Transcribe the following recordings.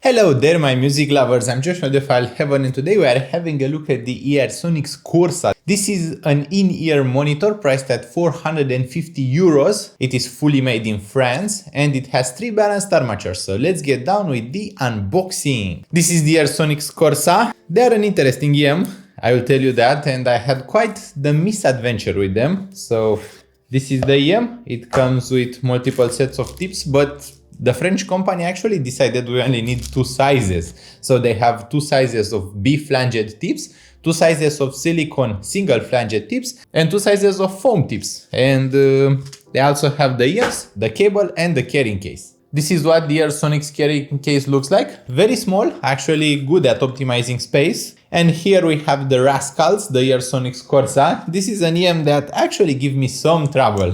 Hello there my music lovers, I'm Josh Audiophile Heaven and today we are having a look at the Earsonics Corsa. This is an in-ear monitor priced at 450 euros. It is fully made in France and it has 3 balanced armatures, so let's get down with the unboxing. This is the Earsonics Corsa. They are an interesting IEM, I will tell you that, and I had quite the misadventure with them. So this is the IEM, it comes with multiple sets of tips, but the French company actually decided we only need 2 sizes. So they have 2 sizes of B-flanged tips, 2 sizes of silicone single flanged tips, and 2 sizes of foam tips. And they also have the ears, the cable, and the carrying case. This is what the Earsonics carrying case looks like. Very small, actually good at optimizing space. And here we have the Rascals, the Earsonics Corsa. This is an IEM that actually gave me some trouble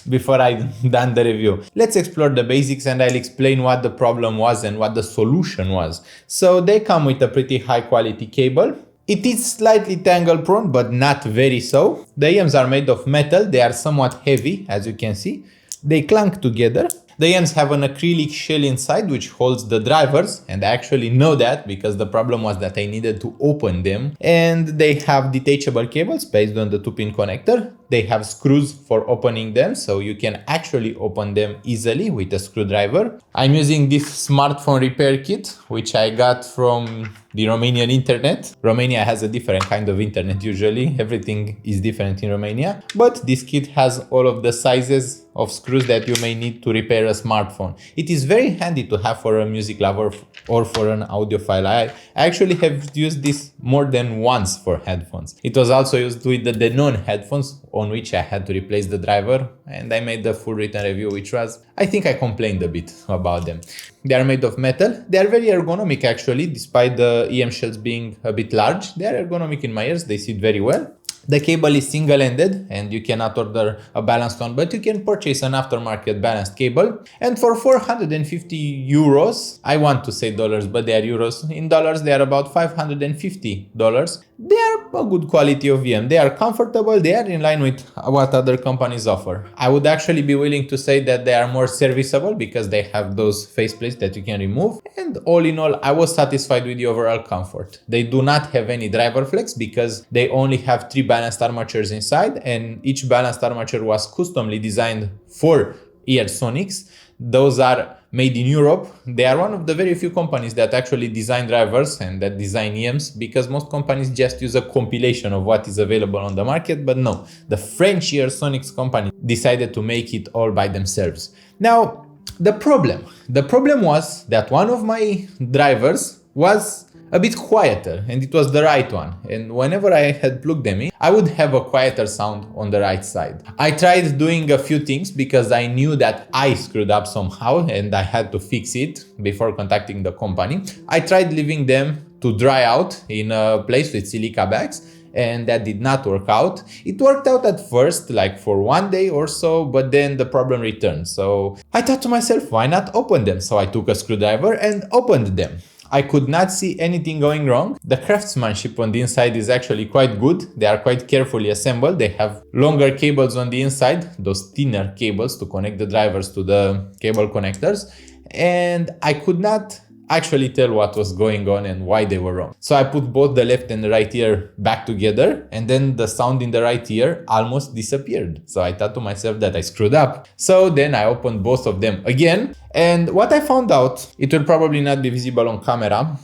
before I done the review. Let's explore the basics and I'll explain what the problem was and what the solution was. So they come with a pretty high quality cable. It is slightly tangle prone, but not very so. The IEMs are made of metal. They are somewhat heavy, as you can see. They clank together. The IEMs have an acrylic shell inside which holds the drivers, and I actually know that because the problem was that I needed to open them. And they have detachable cables based on the 2-pin connector. They have screws for opening them, so you can actually open them easily with a screwdriver. I'm using this smartphone repair kit, which I got from the Romanian internet. Romania has a different kind of internet usually. Everything is different in Romania. But this kit has all of the sizes of screws that you may need to repair a smartphone. It is very handy to have for a music lover or for an audiophile. I actually have used this more than once for headphones. It was also used with the Denon headphones on which I had to replace the driver, and I made the full written review, which was, I think I complained a bit about them. They are made of metal. They are very ergonomic actually, despite the IEM shells being a bit large. They are ergonomic in my ears, they sit very well. The cable is single-ended and you cannot order a balanced one, but you can purchase an aftermarket balanced cable. And for 450 euros, I want to say dollars, but they are euros. In dollars, they are about $550. They are a good quality of IEM. They are comfortable. They are in line with what other companies offer. I would actually be willing to say that they are more serviceable because they have those faceplates that you can remove. And all in all, I was satisfied with the overall comfort. They do not have any driver flex because they only have 3 balanced armatures inside, and each balanced armature was customly designed for Earsonics. Those are made in Europe. They are one of the very few companies that actually design drivers and that design IEMs, because most companies just use a compilation of what is available on the market. But no, the French Earsonics company decided to make it all by themselves. Now, the problem was that one of my drivers was a bit quieter, and it was the right one. And whenever I had plugged them in, I would have a quieter sound on the right side. I tried doing a few things because I knew that I screwed up somehow and I had to fix it before contacting the company. I tried leaving them to dry out in a place with silica bags, and that did not work out. It worked out at first, like for 1 day or so, but then the problem returned. So I thought to myself, why not open them? So I took a screwdriver and opened them. I could not see anything going wrong. The craftsmanship on the inside is actually quite good. They are quite carefully assembled. They have longer cables on the inside, those thinner cables to connect the drivers to the cable connectors. And I could not actually tell what was going on and why they were wrong. So I put both the left and the right ear back together, and then the sound in the right ear almost disappeared. So I thought to myself that I screwed up. So then I opened both of them again, and what I found out, it will probably not be visible on camera,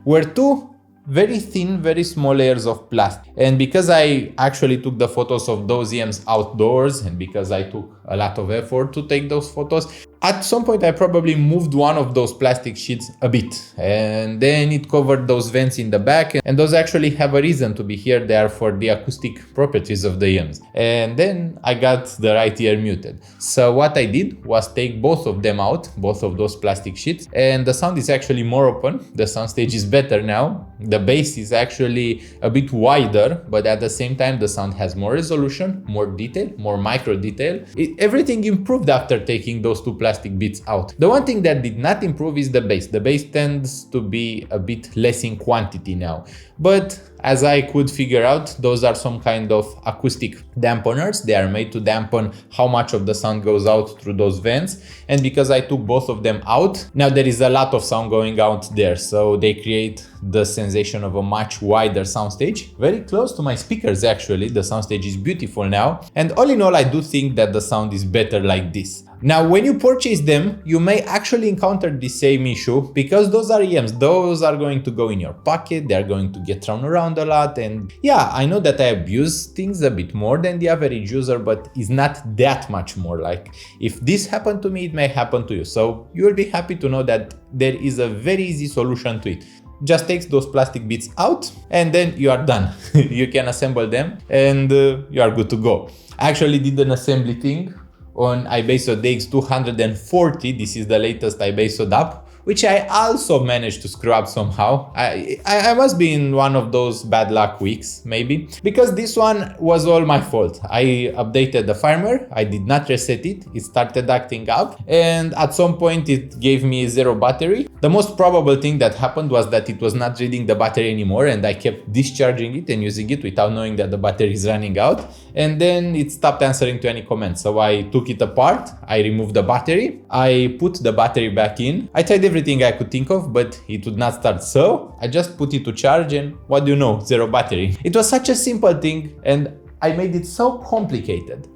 were 2 very thin, very small layers of plastic. And because I actually took the photos of those IEMs outdoors, and because I took a lot of effort to take those photos, at some point I probably moved one of those plastic sheets a bit, and then it covered those vents in the back, and those actually have a reason to be here. They are for the acoustic properties of the IEMs. And then I got the right ear muted. So what I did was take both of them out, both of those plastic sheets, and the sound is actually more open. The soundstage is better now. The bass is actually a bit wider, but at the same time the sound has more resolution, more detail, more micro detail. Everything improved after taking those 2 plastic plastic bits out. The one thing that did not improve is the bass. The bass tends to be a bit less in quantity now, but as I could figure out, those are some kind of acoustic dampeners. They are made to dampen how much of the sound goes out through those vents. And because I took both of them out, now there is a lot of sound going out there. So they create the sensation of a much wider soundstage, very close to my speakers actually. The soundstage is beautiful now. And all in all, I do think that the sound is better like this. Now, when you purchase them, you may actually encounter the same issue because those are IEMs. Those are going to go in your pocket. They're going to get thrown around a lot. And yeah, I know that I abuse things a bit more than the average user, but it's not that much more. Like if this happened to me, it may happen to you. So you will be happy to know that there is a very easy solution to it. Just takes those plastic bits out and then you are done. You can assemble them and you are good to go. I actually did an assembly thing on iBasso DX240. This is the latest iBasso DAP, which I also managed to screw up somehow. I must be in one of those bad luck weeks, maybe, because this one was all my fault. I updated the firmware, I did not reset it, it started acting up, and at some point it gave me 0 battery. The most probable thing that happened was that it was not reading the battery anymore, and I kept discharging it and using it without knowing that the battery is running out, and then it stopped answering to any comments. So I took it apart, I removed the battery, I put the battery back in, I tried everything I could think of, but it would not start. So I just put it to charge and what do you know, 0 battery. It was such a simple thing and I made it so complicated.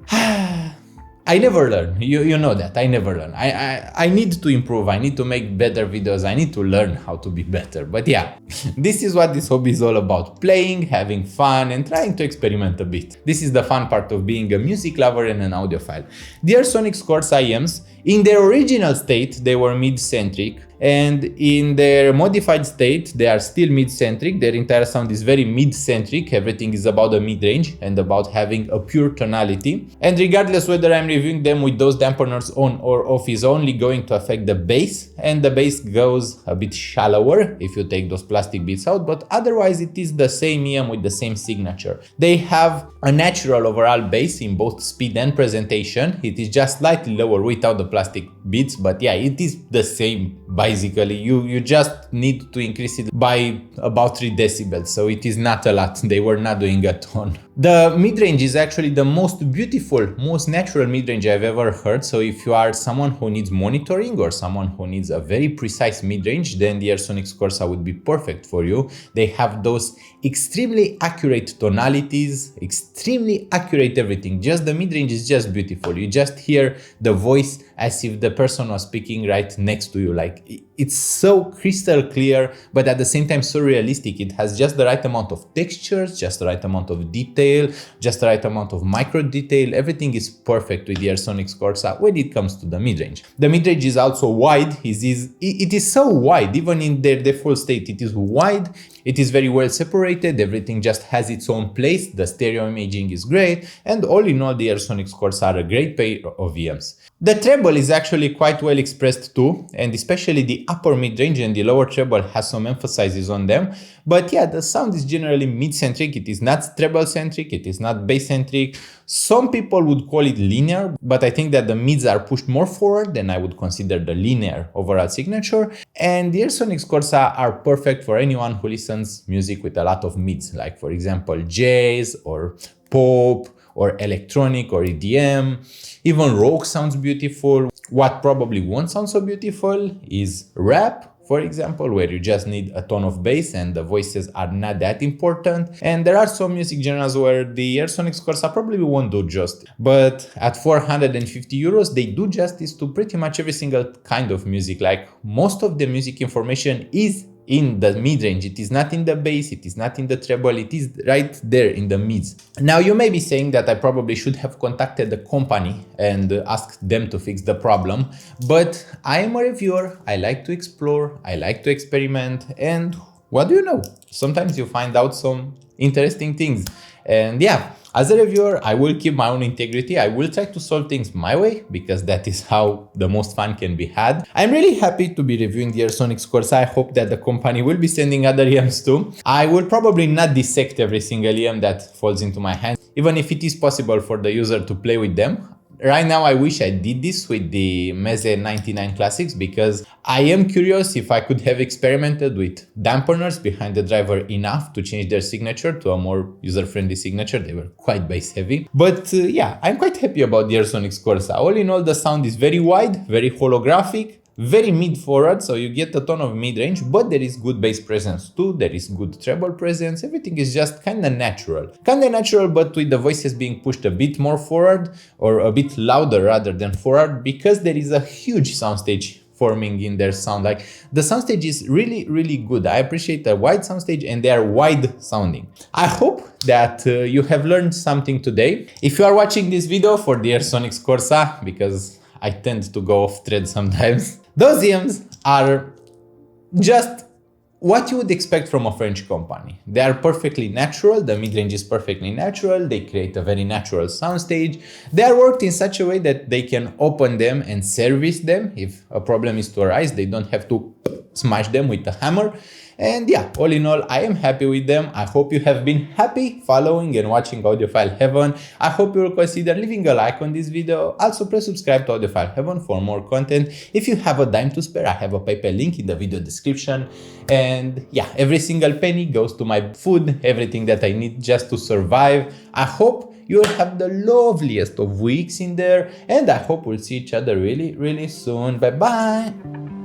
I never learn, you know that, I never learn. I need to improve, I need to make better videos, I need to learn how to be better. But yeah, this is what this hobby is all about. Playing, having fun and trying to experiment a bit. This is the fun part of being a music lover and an audiophile. The Earsonics Corsa IEMs, in their original state, they were mid-centric, and in their modified state, they are still mid-centric. Their entire sound is very mid-centric. Everything is about the mid-range and about having a pure tonality. And regardless whether I'm reviewing them with those dampeners on or off is only going to affect the bass, and the bass goes a bit shallower if you take those plastic bits out, but otherwise it is the same EM with the same signature. They have a natural overall bass in both speed and presentation. It is just slightly lower without the plastic bits, but yeah, it is the same. Basically, you just need to increase it by about 3 decibels, so it is not a lot. They were not doing a ton. The mid-range is actually the most beautiful, most natural mid-range I've ever heard. So if you are someone who needs monitoring or someone who needs a very precise mid-range, then the Earsonics Corsa would be perfect for you. They have those extremely accurate tonalities, extremely accurate everything. Just the mid-range is just beautiful. You just hear the voice as if the person was speaking right next to you. Like it's so crystal clear, but at the same time so realistic. It has just the right amount of textures, just the right amount of detail, just the right amount of micro detail. Everything is perfect with the Earsonics Corsa when it comes to the mid-range. The mid-range is also wide. It is so wide, even in their default state. It is wide. It is very well separated. Everything just has its own place. The stereo imaging is great. And all in all, the Earsonics Corsa are a great pair of EMs. The treble is actually quite well expressed too, and especially the upper mid-range and the lower treble has some emphasizes on them. But yeah, the sound is generally mid-centric. It is not treble-centric, it is not bass-centric. Some people would call it linear, but I think that the mids are pushed more forward than I would consider the linear overall signature. And the Earsonics Corsa are perfect for anyone who listens music with a lot of mids, like for example jazz or pop or electronic or EDM. Even rock sounds beautiful. What probably won't sound so beautiful is rap, for example, where you just need a ton of bass and the voices are not that important. And there are some music genres where the Earsonics Corsa probably won't do justice. But at 450 euros, they do justice to pretty much every single kind of music. Like most of the music information is in the mid-range. It is not in the bass, it is not in the treble, it is right there in the mids. Now you may be saying that I probably should have contacted the company and asked them to fix the problem, but I am a reviewer, I like to explore, I like to experiment, and what do you know? Sometimes you find out some interesting things. And yeah, as a reviewer, I will keep my own integrity. I will try to solve things my way because that is how the most fun can be had. I'm really happy to be reviewing the Earsonics Corsa. I hope that the company will be sending other EMs too. I will probably not dissect every single EM that falls into my hands, even if it is possible for the user to play with them. Right now, I wish I did this with the Meze 99 Classics because I am curious if I could have experimented with dampeners behind the driver enough to change their signature to a more user-friendly signature. They were quite bass heavy. But yeah, I'm quite happy about the Earsonics Corsa. All in all, the sound is very wide, very holographic, very mid-forward, so you get a ton of mid-range, but there is good bass presence too, there is good treble presence, everything is just kinda natural. Kinda natural, but with the voices being pushed a bit more forward, or a bit louder rather than forward, because there is a huge soundstage forming in their sound. Like, the soundstage is really good. I appreciate a wide soundstage and they are wide sounding. I hope that you have learned something today. If you are watching this video for the Earsonics Corsa, because I tend to go off thread sometimes, those IEMs are just what you would expect from a French company. They are perfectly natural, the mid-range is perfectly natural, they create a very natural soundstage. They are worked in such a way that they can open them and service them. If a problem is to arise, they don't have to smash them with a hammer. And yeah, all in all, I am happy with them. I hope you have been happy following and watching Audiophile Heaven. I hope you will consider leaving a like on this video. Also press subscribe to Audiophile Heaven for more content. If you have a dime to spare, I have a PayPal link in the video description. And yeah, every single penny goes to my food, everything that I need just to survive. I hope you will have the loveliest of weeks in there, and I hope we'll see each other really soon. Bye bye.